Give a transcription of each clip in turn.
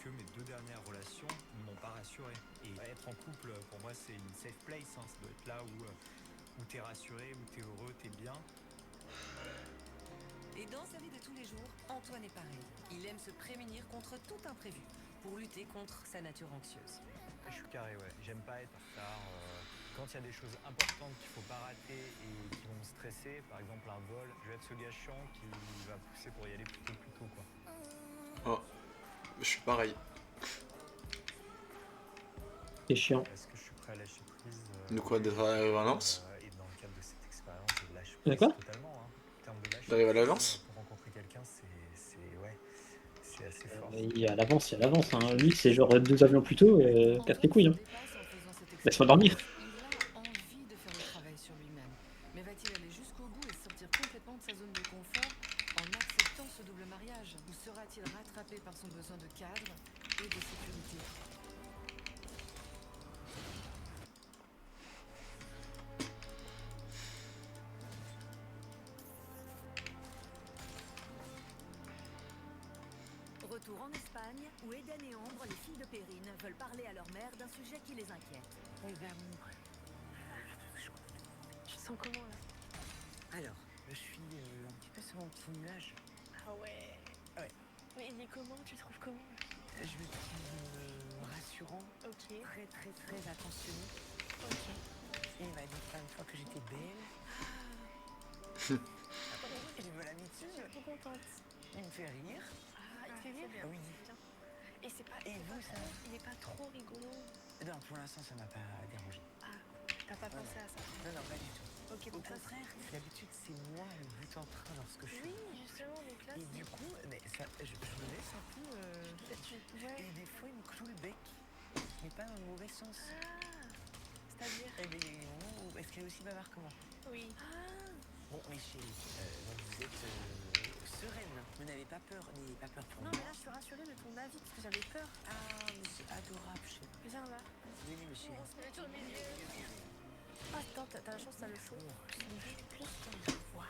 que mes 2 dernières relations ne m'ont pas rassuré. Et être en couple, pour moi, c'est une safe place. Ça doit être là où t'es rassuré, où t'es heureux, t'es bien. Et dans sa vie de tous les jours, Antoine est pareil. Il aime se prémunir contre tout imprévu pour lutter contre sa nature anxieuse. Je suis carré, ouais. J'aime pas être en retard. Quand il y a des choses importantes qu'il faut pas rater et qui vont me stresser, par exemple un vol, je vais être ce gars chiant qui va pousser pour y aller plus tôt, quoi. Oh, je suis pareil. C'est chiant. Est-ce que je suis prêt à lâcher prise De quoi, d'être à Valence? Et dans le cadre de cette expérience, je lâche De prise quoi? totalement. En termes de lâcher D'arriver à prise, l'avance? pour rencontrer quelqu'un, c'est assez fort. Il y a l'avance, il y a l'avance. Hein. Lui, c'est genre 2 avions plus tôt, casse les Antoine couilles. se Hein. dépasse en faisant cette Laisse-moi expérience. dormir. Il a envie de faire le travail sur lui-même. Mais va-t-il aller jusqu'au bout et sortir complètement de sa zone de confort en acceptant ce double mariage? Ou sera-t-il rattrapé par son besoin de cadre et de sécurité? Retour en Espagne, où Eden et Ambre, les filles de Perrine, veulent parler à leur mère d'un sujet qui les inquiète. Les amours. Tu te sens comment là? Alors, je suis un petit peu sur mon petit nuage. Ah ouais. Ouais. Mais il est comment? Tu le trouves comment? Je me trouve rassurant, Ok. très très très attentionné. Ok. Et il m'a dit plein de fois que j'étais belle. Et je me l'habitude. Je suis trop contente. Il me fait rire. Ah, il te fait rire? Oui. Bien. Et c'est pas. Et vous, ça? Il est pas trop rigolo. Non, pour l'instant, ça m'a pas dérangé. Ah, t'as pas pensé à ça? Non, non, pas du tout. Ok, Au donc ça. contraire, d'habitude, c'est moi le but en train lorsque je suis. Oui, justement, donc là, Et du coup, mais ça, je me laisse un peu. Ouais. Et des fois, il me cloue le bec. Mais pas dans le mauvais sens. Ah, c'est-à-dire? Et bien, il y a des moments où. Est-ce qu'elle est aussi bavarde que moi? Oui. Ah, Bon, mes chéris, donc vous êtes sereine. Vous n'avez pas peur, n'ayez pas peur pour non, moi. mais là, je suis rassurée de ton avis parce que j'avais peur. Ah, mais c'est adorable, chérie. Viens là. Venez, mes chéris. On se met sur mes yeux. Ah, attends, t'as la chance, t'as le chaud. Je suis plus de voir.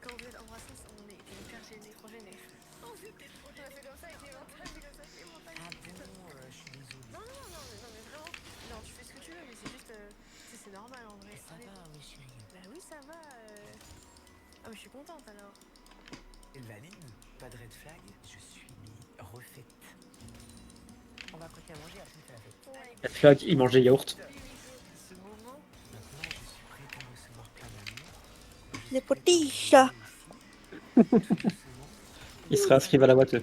Quand vous êtes embrassés, on est hyper gênés, trop gênés. Oh, c'était trop. On a fait comme ça avec les mentales, c'est comme ça avec les mentales. Ah bon, je suis désolée. Non, mais vraiment. Non, tu fais ce que tu veux, mais c'est juste. C'est normal en vrai. Ça Allez. va, mes chéris. Bah oui, ça va. Ah, mais je suis contente alors. Elle valide, pas de red flag, je suis refaite. On va continuer à manger, après on fait la fête. Ouais. La flag, il mange des yaourts. Ce moment, maintenant je suis prête à recevoir plein d'amour. Les petits chats. Il se réinscrivent à la boîte.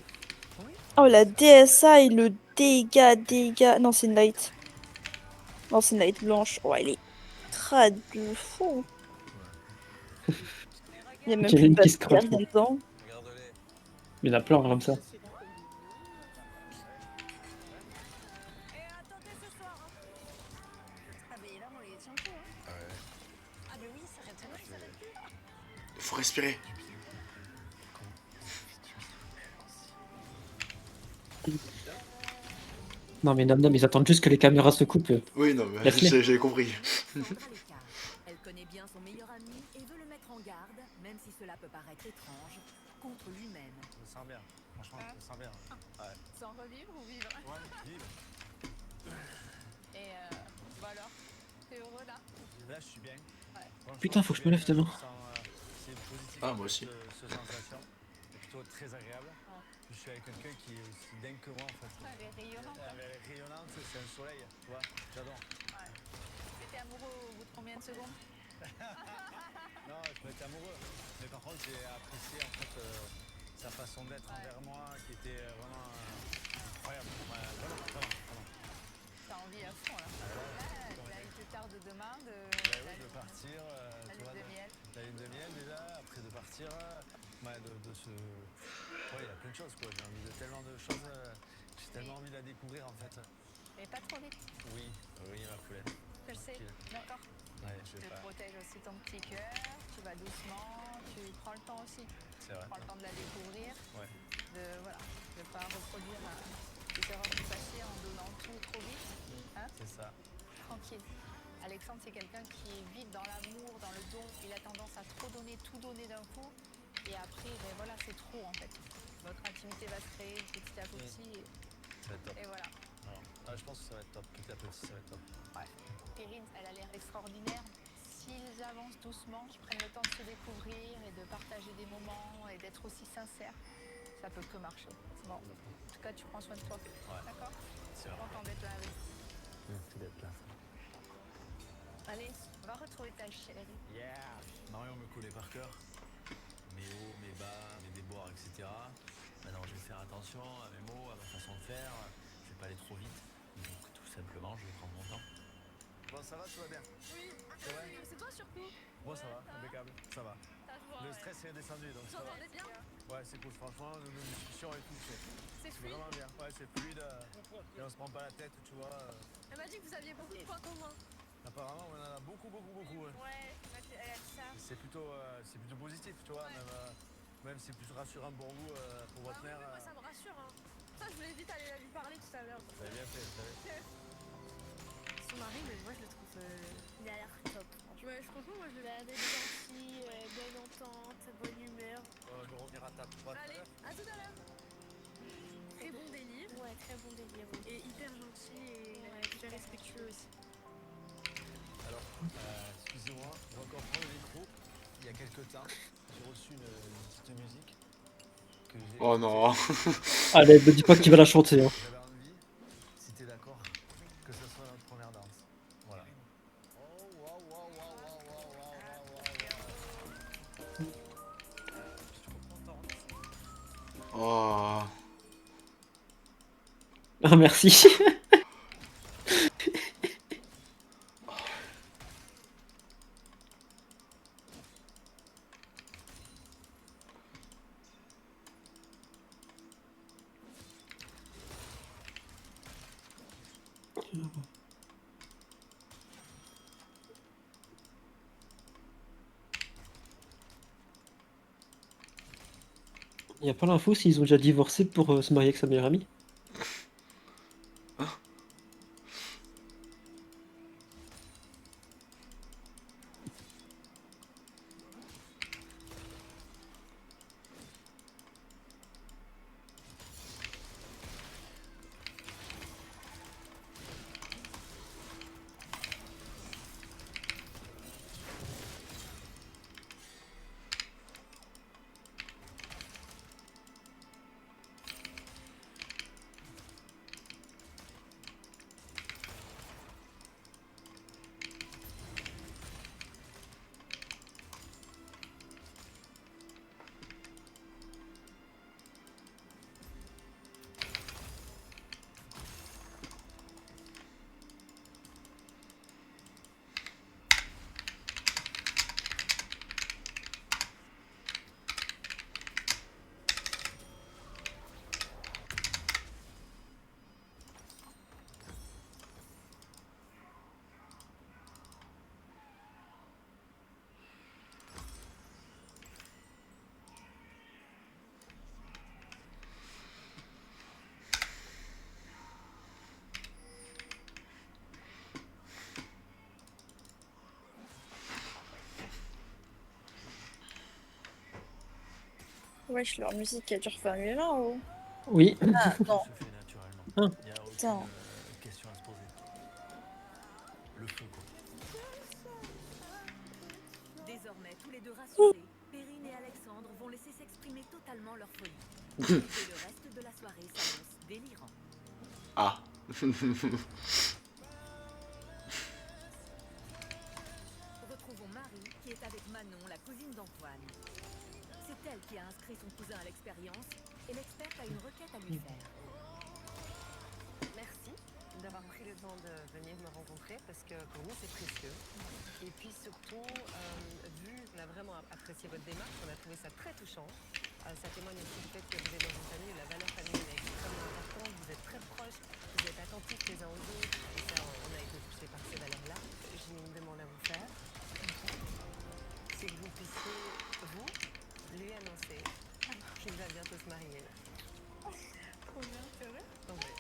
Oh, la DSA et le dégât. Non, c'est une light. Non, c'est une light blanche. Oh, elle est trad de fou. Il y a même Kevin plus qui de se croit batterie dedans. Il y en a plein comme ça. Et attendez ce soir, hein. Ah, mais là, moi, il tient chaud, hein. Ah, mais oui, ça arrête jamais, ça arrête plus. Faut respirer. Non mais Nam Nam, ils attendent juste que les caméras se coupent. Oui, non, mais Laisse-les. j'ai compris. Sandra l'écarte. Elle connaît bien son meilleur ami et veut le mettre en garde, même si cela peut paraître étrange, contre lui-même. Je me sens bien. Franchement, je me sens bien. Ouais. Sans revivre ou vivre? Ouais, vive. Et bah alors, t'es heureux là? Là, je suis bien. Franchement, Putain, faut que je me lève demain. C'est positif. Ah, moi aussi. Ce sensation est plutôt très agréable. Je suis avec quelqu'un qui est aussi dingue que moi en fait. Elle est rayonnante. Elle est rayonnante, c'est un soleil, tu vois. J'adore. T'étais amoureux au bout de combien de secondes? Non, je peux être amoureux. Mais par contre, j'ai apprécié en fait sa façon d'être envers moi qui était vraiment incroyable. Ouais, vraiment. T'as envie à fond là. Là, il te tarde demain de. Ben oui, de partir, La tu lune vois, de miel. la lune de miel déjà, après de partir, de se... Ouais, il y a plein de choses quoi, j'ai envie de tellement de choses, j'ai tellement envie de la découvrir en fait. Mais pas trop vite. Oui, ma poulette. Je le sais, Tranquille. d'accord. Ouais, je Tu vais pas... protèges aussi ton petit cœur, tu vas doucement, tu prends le temps aussi. C'est vrai. Tu prends le temps de la découvrir, Ouais. de pas reproduire cette erreur du passé en donnant tout trop vite. Hein? C'est ça. Tranquille. Alexandre, c'est quelqu'un qui est vite dans l'amour, dans le don. Il a tendance à trop donner, tout donner d'un coup. Et après, ben voilà, c'est trop en fait. Votre intimité va se créer petit à petit. Ça va être top. Et voilà. Alors, ah, je pense que ça va être top. Petit à petit, ça va être top. Perrine, elle a l'air extraordinaire. S'ils avancent doucement, qu'ils prennent le temps de se découvrir et de partager des moments et d'être aussi sincères, ça peut que marcher. Bon, en tout cas, tu prends soin de toi. Ouais. D'accord? C'est vrai. Content d'être là avec. Merci d'être là. Allez, va retrouver ta chérie. Yeah. Marion me collait par cœur. Mes hauts, mes bas, mes déboires, etc. Maintenant, je vais faire attention à mes mots, à ma façon de faire. Je vais pas aller trop vite. Donc, tout simplement, je vais prendre mon temps. Bon, ça va, tout va bien? Oui, C'est vrai? c'est toi surtout. Moi, ça va, impeccable. Ça va. Le stress est descendu, donc ça va. J'entendais bien. Ouais, c'est cool, franchement, nos discussions et tout, C'est c'est fluide. vraiment bien. Ouais, c'est fluide. Et on se prend pas la tête, tu vois. Elle m'a dit que vous aviez beaucoup de points communs. Apparemment, on en a beaucoup. Ouais. Ouais, elle a dit ça. C'est plutôt positif, tu vois. Ouais. Même c'est plus rassurant pour vous, pour votre Ah oui, mère. mais moi ça me rassure. Hein. Ça, je voulais vite aller lui parler tout à l'heure. Vous avez bien fait, vous savez. Son mari, mais moi je le trouve. Il a l'air top. Ouais, franchement, moi je le. Il a d'être gentil, bonne entente, bonne humeur. Je reviens à table. Allez, à tout à l'heure. Très bon délire. Ouais, très bon délire. Oui. Et hyper gentil et hyper respectueux aussi. Alors, excusez-moi, je vais encore prendre le micro. Il y a quelques temps, j'ai reçu une petite musique que j'ai. Oh non. Allez, me dis pas qu'il va la chanter. Hein. J'avais envie, si t'es d'accord, que ce soit notre première danse. Voilà. Je suis trop contente. Oh. Ah, merci. Il n'y a pas l'info s'ils ont déjà divorcé pour se marier avec sa meilleure amie. Wesh, leur musique elle dure 20 000 ans ou? Oui. Ah non. Se fait naturellement. Ah. Il n'y a aucune Putain. question à se poser. Le feu, quoi. Désormais, tous les deux rassurés, Perrine et Alexandre vont laisser s'exprimer totalement leur folie. Et le reste de la soirée s'annonce délirant. Ah. Retrouvons Marie qui est avec Manon, la cousine d'Antoine. C'est elle qui a inscrit son cousin à l'expérience et l'experte a une requête à lui faire. Merci d'avoir pris le temps de venir me rencontrer parce que pour nous c'est précieux. Et puis surtout, vu qu'on a vraiment apprécié votre démarche, on a trouvé ça très touchant. Ça témoigne aussi du fait que vous êtes dans une famille où la valeur familiale est extrêmement importante, vous êtes très proches, vous êtes attentifs les uns aux autres, et ça on a été touchés par ces valeurs-là. J'ai une demande à vous faire. C'est que vous puissiez, vous, lui annoncer qu'il va bientôt se marier. Trop bien, c'est vrai? Ouais.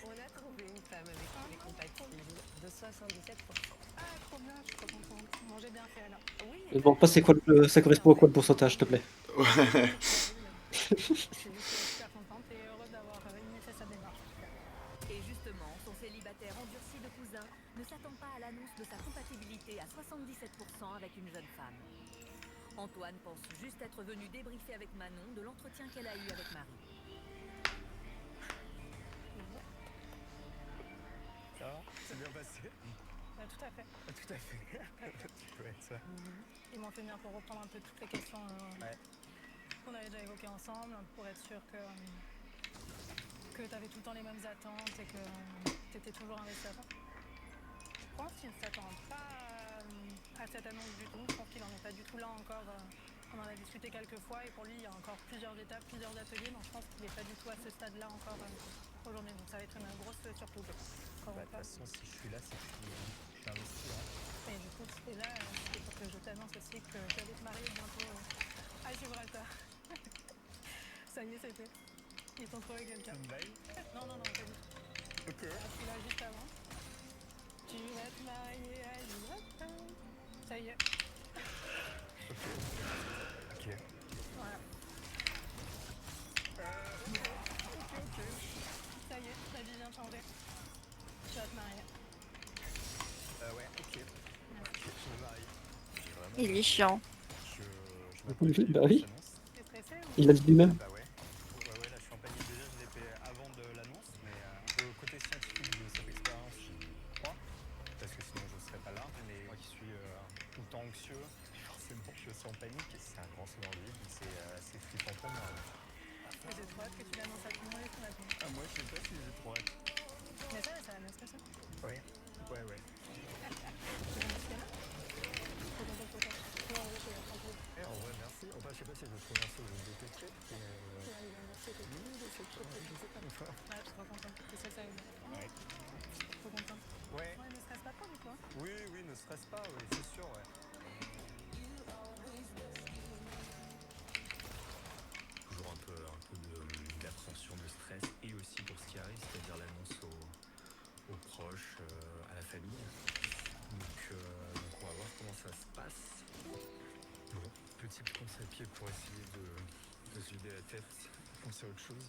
On a trouvé une femme avec qui il est compatible de 77%. Ah, trop bien, je suis trop contente. Bon, j'ai bien fait alors. Oui, Bon, pas c'est quoi ça correspond à quoi le pourcentage, s'il te plaît? Ouais. Je suis super contente et heureuse d'avoir initié sa démarche. Et justement, son célibataire endurci de cousin ne s'attend pas à l'annonce de sa compatibilité à 77% avec une jeune femme. Antoine pense juste être venu débriefer avec Manon de l'entretien qu'elle a eu avec Marie. Ça va? C'est bien passé? Tout à fait. Tout à fait. Ouais, ça. Ils m'ont fait venir pour reprendre un peu toutes les questions Ouais. qu'on avait déjà évoquées ensemble, pour être sûr que tu avais tout le temps les mêmes attentes et que tu étais toujours investi à fond. Je pense qu'il ne s'attend pas à cette annonce du tout. Je pense qu'il n'en est pas du tout là encore. On en a discuté quelques fois et pour lui, il y a encore plusieurs étapes, plusieurs ateliers. Donc je pense qu'il n'est pas du tout à ce stade-là encore aujourd'hui. Donc ça va être une grosse surprise. De toute façon, si je suis là, c'est que je suis investi. Hein. Et du coup, tu es là, c'est pour que je t'annonce aussi que je vais te marier bientôt à Gibraltar. Ça y est, c'est fait. Ils t'ont trouvé quelqu'un. Une baille? Non, pas du tout. Ok. Ah, tu l'as juste avant. Tu vas te marier à Gibraltar. Ça y est. Ok. Voilà. Ok. Ça y est, ta vie vient de changer. Tu vas te marier. Ouais, ok. Je me marie. Vraiment, Il est chiant. je m'attendais Bah pas à oui. cette annonce. T'es stressé ou... Il l'a dit lui-même. Bah ouais. Ouais, là je suis en panique. Déjà, je l'ai fait avant de l'annonce, mais le côté scientifique de cette expérience, j'y crois. Parce que sinon, je ne serais pas là. Mais moi qui suis tout le temps anxieux, forcément, je suis en panique. C'est un grand saut dans le vide. C'est flippant pour moi. Et j'ai trop hâte que tu l'annonces à tout le monde et tout maintenant. Ah, moi, je sais pas si j'ai trop hâte. Mais ça va bien se passer. Ouais. Tu veux un petit câlin? Trop content pour toi. Non, en vrai, je suis tranquille. En vrai, merci. Enfin, je sais pas si je trouve un saut, je vais me détester. Tu vas lui dire merci. Je sais pas. Ouais, je suis trop contente. C'est ça que ça veut dire. Ouais. Trop contente. Ouais. Ouais, ne stresse pas trop du coup. Hein. Oui, ne stresse pas, oui, c'est sûr, ouais. Toujours un peu d'appréhension, de stress, et aussi pour ce qui arrive, c'est-à-dire l'annonce aux proches, à la famille. Donc on va voir comment ça se passe. Bon, petit course à pied pour essayer de se vider la tête, penser à autre chose.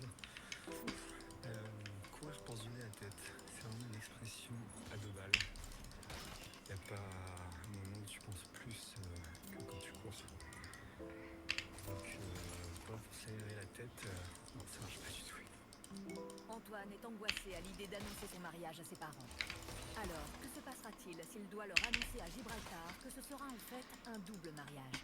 Courir pour se vider la tête, c'est vraiment une expression à deux balles. Il n'y a pas un moment où tu penses plus que quand tu cours. Donc, pour s'aérer la tête, non, ça marche pas du tout. Antoine est angoissé à l'idée d'annoncer son mariage à ses parents. Alors, que se passera-t-il s'il doit leur annoncer à Gibraltar que ce sera en fait un double mariage?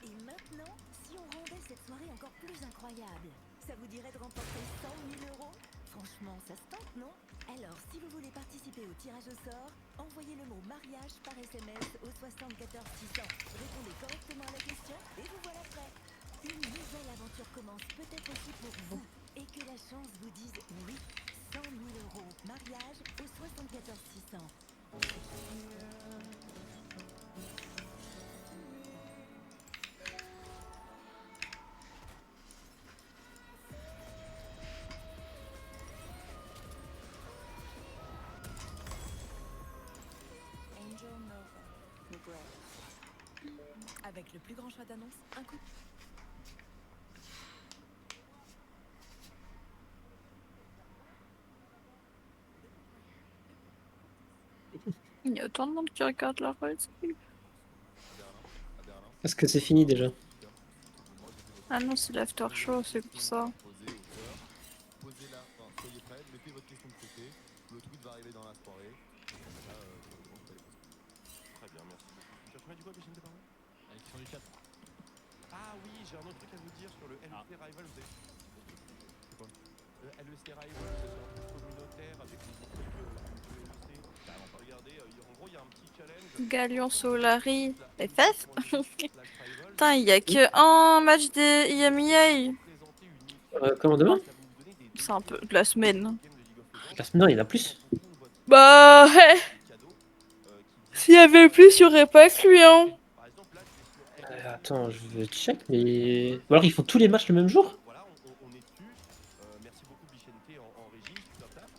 Et maintenant, si on rendait cette soirée encore plus incroyable, ça vous dirait de remporter 100 000 €? Franchement, ça se tente, non? Alors, si vous voulez participer au tirage au sort, envoyez le mot mariage par SMS au 74 600. Répondez correctement à la question et vous voilà prêt. Une nouvelle aventure commence peut-être aussi pour vous. Et que la chance vous dise oui. 100 000 €. Mariage au 74 600. Angel Nova. Avec le plus grand choix d'annonces, un coup. Il y a autant de monde qui regarde la race. Parce que c'est fini déjà. Ah non, c'est l'after show, c'est pour ça. Posez-la, enfin, soyez prêts, mettez votre question de côté. Le tweet va arriver dans la soirée. Comme ça, très bien, merci. Tu as du quoi, Bichente, pardon? La question du chat. Ah oui, j'ai un autre truc à vous dire sur le LEC Rival. Vous avez... C'est quoi? Le LEC Rival, c'est un truc communautaire avec des équipes du LEC. Regardez, en gros, il y a un petit challenge. Galion Solari. FF. Putain, il y a que un match des IMEA. Comment demain? C'est un peu de la semaine. La semaine, il y en a plus. Bah, ouais. S'il y avait plus, il y aurait pas que lui, hein. Attends, je vais check, mais... Ou alors ils font tous les matchs le même jour? Voilà, on est dessus. Merci beaucoup Bichente en régie, super taf.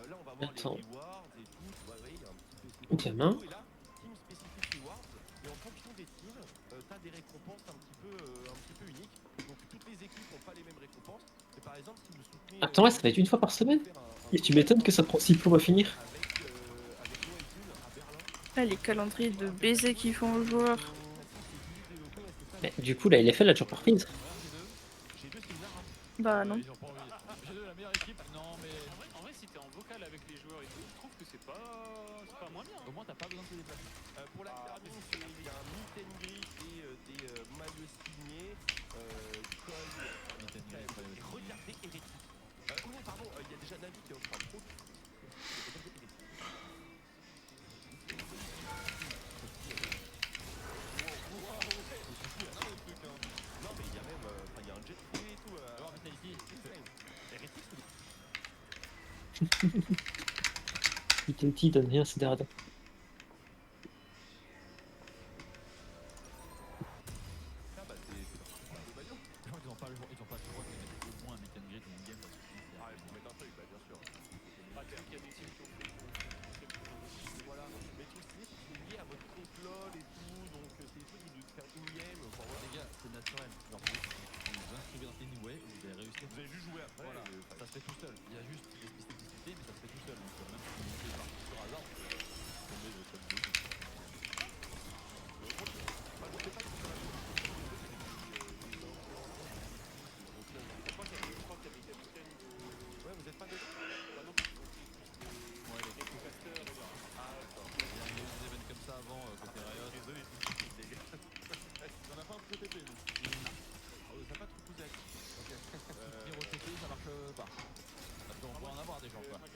Là on va voir Attends. les rewards et tout. Ouais, il y a un petit peu Gamin. Et là, team spécifique rewards, et en fonction des teams, t'as des récompenses un petit peu uniques. Donc toutes les équipes n'ont pas les mêmes récompenses. Et par exemple, si vous soutenez. Attends, ça va être une fois par semaine? Et tu m'étonnes que ça prend 6 plombs à finir. Avec Noisy à Berlin. Ah, les calendriers de baisers qu'ils font aux joueurs. Mais du coup, la LFL a toujours pas reprise. Bah non. Ils ont pas envie. G2 la meilleure équipe. Non mais en vrai si t'es en vocal avec les joueurs et tout, je trouve que c'est pas moins bien. Au moins t'as pas besoin de te déplacer. Pour la carabine, il y a un meet and greet et des maillots signés. Regardez Hérétique. Oh non pardon, il y a déjà Navi qui offre un pro. Non mais il y a même, il y a un jet privé et tout. Alors Vitality, Vitality donne rien, c'est Darda. Ah bah c'est le maillot. Je crois qu'ils ont pas le droit de mettre au moins un meet and greet ou une game parce que sinon c'est... Ah il faut mettre un truc, bah bien sûr. Ah tu sais qu'il y a des teams qui ont fait voilà. Mais tout stylé, c'est lié à votre compte LOL et tout, donc c'est des trucs qui doivent faire in-game. Enfin voilà. Les gars, c'est naturel. Genre vous vous inscrivez dans Anyway, vous allez réussir. Vous allez juste jouer après. Voilà, ça se fait tout seul. Il y a juste des spécificités, mais ça se fait tout seul. Donc même si vous montez par sur hasard, vous pouvez tomber de top 2. Ouais, vous êtes pas dedans? Bah non. Ouais, les casters. Ah, d'accord. Il y a eu des événements comme ça avant, côté Riot. Désolé, les gars. On a pas un PTP, nous. Ça n'a pas trop poussé. Ok. Venir au TP, ça marche pas. Parce qu'on peut en avoir des gens, quoi. Bah,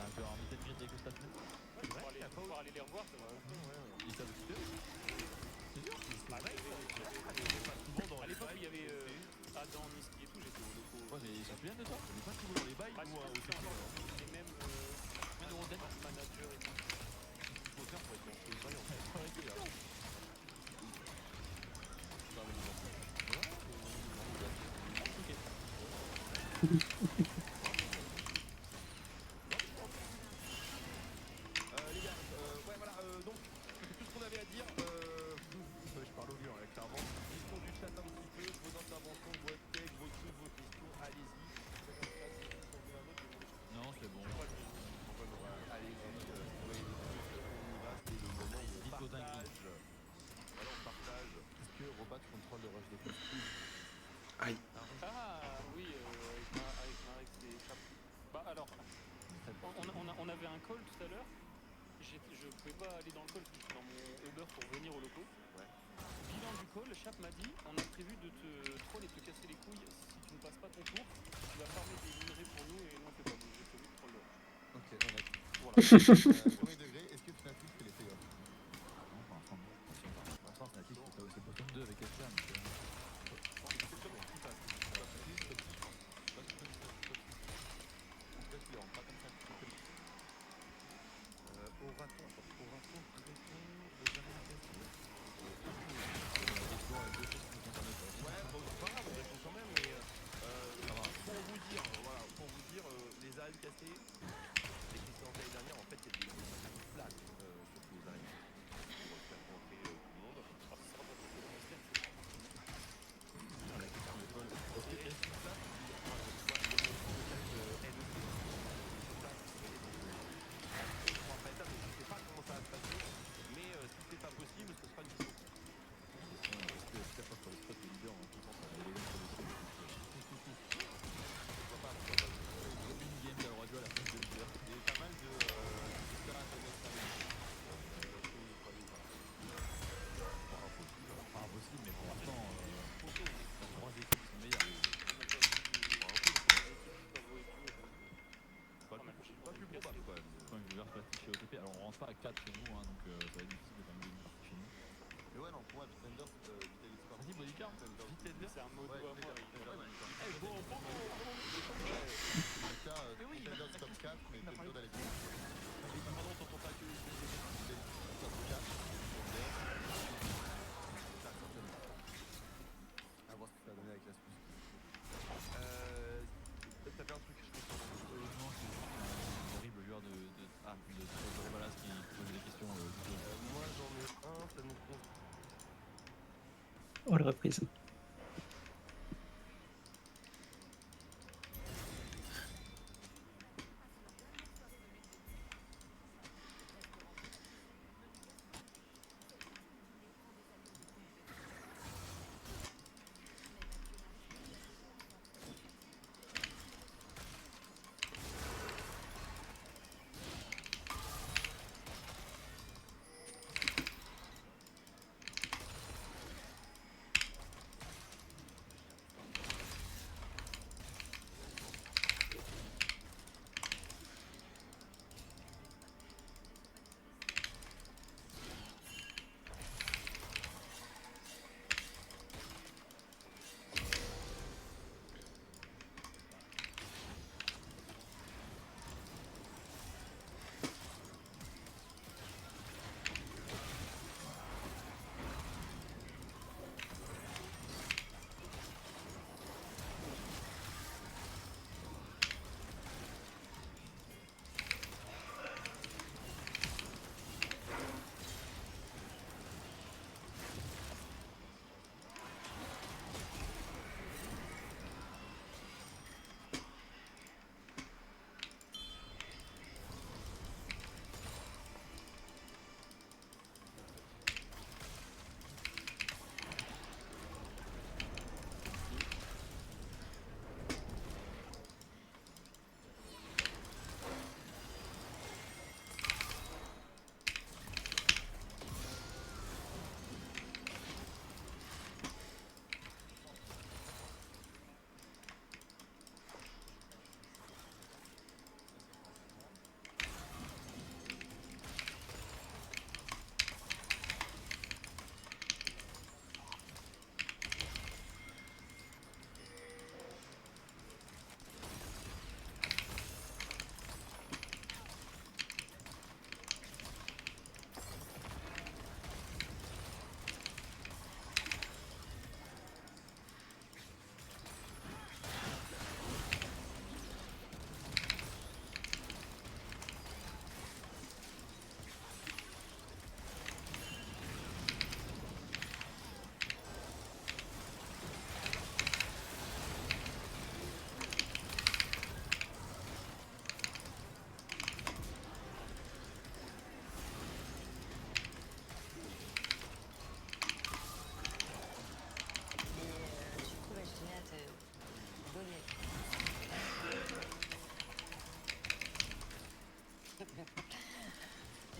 je vais avoir mis cette grille avec le staff. Pour aller les revoir, ça va. Ils savent qui c'est. C'est sûr? Bah ouais, à l'époque, il y avait Adam, Niski et tout, j'étais au loco. Ouais, mais ils sont plus bien de toi? On est pas toujours dans les bails ou au TP? Et même manager et tout. Il faut faire pour être dans les bails en fait. C'est vrai que là. Les gars, ouais voilà, donc c'est tout ce qu'on avait à dire. Je parle au mur, clairement. Question du chat un petit peu, vos interventions, vos hot-takes, vos trucs, vos questions, allez-y. Non, c'est bon. Allez-y, envoyez des trucs, on y va, c'est le moment où on partage. Voilà, on partage. Est-ce que Robat contrôle le rush de plus? Aïe. Ah oui, avec Marek et Chap. Bah alors, on avait un call tout à l'heure. Je pouvais pas aller dans le call parce que j'étais dans mon Uber pour venir au locaux. Ouais. Bilan du call, Chap m'a dit on a prévu de te troll et de te casser les couilles si tu ne passes pas ton tour. Tu vas farmer des minerais pour nous et nous on fait pas. Donc j'ai prévu de troll le rush. Ok, honnête. Voilà. Premier degré, est-ce que Fnatic fait les playoffs? Non, pour l'instant, non. Pour l'instant, Fnatic, c'est bottom 2 avec Elsa. Pour vous dire, les arènes cassées, les Christians l'année dernière, en fait, il y a des plaques sur les arènes pour faire rentrer tout le monde. La question de Paul, est-ce que c'est ça? Je ne sais pas comment ça va se passer, mais si c'est pas possible, ce sera une question. Est-ce que c'est pas pour le spot de leader en tout temps, ça va aller sur le truc? Pourquoi pas, une game de radio à la place de leader. Il y a eu pas mal de pas impossible, mais pour l'instant, les 3 équipes sont meilleures. Pas plus probable quand même. Quand une verse plastique chez OTP, alors on rentre pas à 4 chez nous, donc ça va être difficile de faire une partie chez nous. Mais ouais, non, pour moi, Vitender, Vitalis Sport. Vas-y, Bodycard, Vitender. C'est un mot de moi. Bon, Vitender top 4, mais top 2 dans les coups. Pardon, t'entends pas que top 4. À voir ce que ça va donner avec la Suisse. T'avais un truc, je pense. Non, c'est juste un horrible joueur de voilà, Oh la reprise.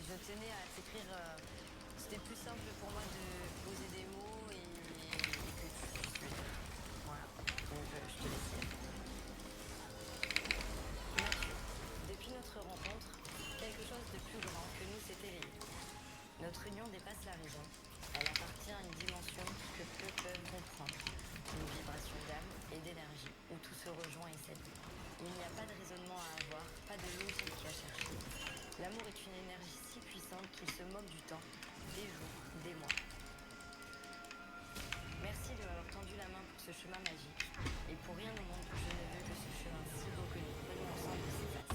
Je tenais à t'écrire. C'était plus simple pour moi de poser des mots et que tu puisses le dire. Voilà. Donc je te laisse lire. Mathieu, depuis notre rencontre, quelque chose de plus grand que nous s'est éveillé. Notre union dépasse la raison. Elle appartient à une dimension que peu peuvent comprendre. Une vibration d'âme et d'énergie où tout se rejoint et s'allie. Il n'y a pas de raisonnement à avoir, pas de logique à chercher. L'amour est une énergie si puissante qu'il se moque du temps, des jours, des mois. Merci de m'avoir tendu la main pour ce chemin magique. Et pour rien au monde, je ne veux que ce chemin si beau que nous prenons ensemble s'efface.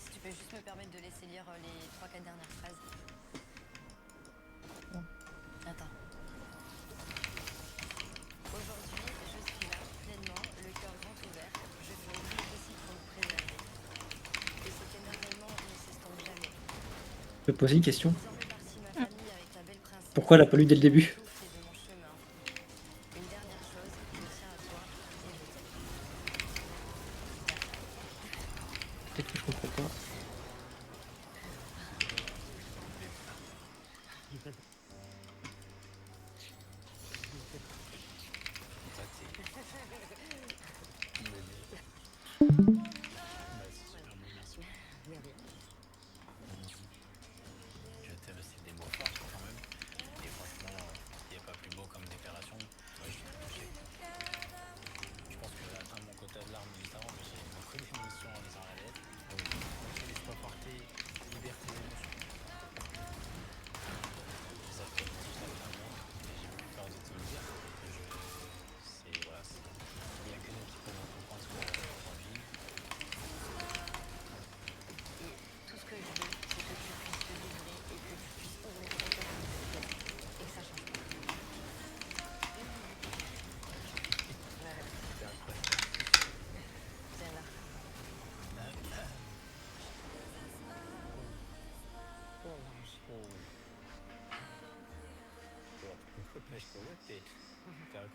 Si tu peux juste me permettre de laisser lire les 3-4 dernières phrases. Attends. Aujourd'hui, je suis là, pleinement, le cœur grand ouvert. Je fais au plus possible pour me préserver. Et cet émerveillement ne s'estompe jamais. Je peux poser une question? Désormais partie ma famille avec ta belle princesse. Pourquoi elle a pas lu dès le début? Souffle de mon chemin. Une dernière chose, je tiens à toi et je t'aime. Peut-être que je comprends pas. Je t'aime, c'est des mots forts quand même. Et franchement, il n'y a pas plus beau comme déclaration. Moi, je suis très touché. Je pense que là, mon quota de larmes, évidemment, mais j'ai beaucoup d'émotions en lisant la lettre. Donc, je je peux ouais, faire le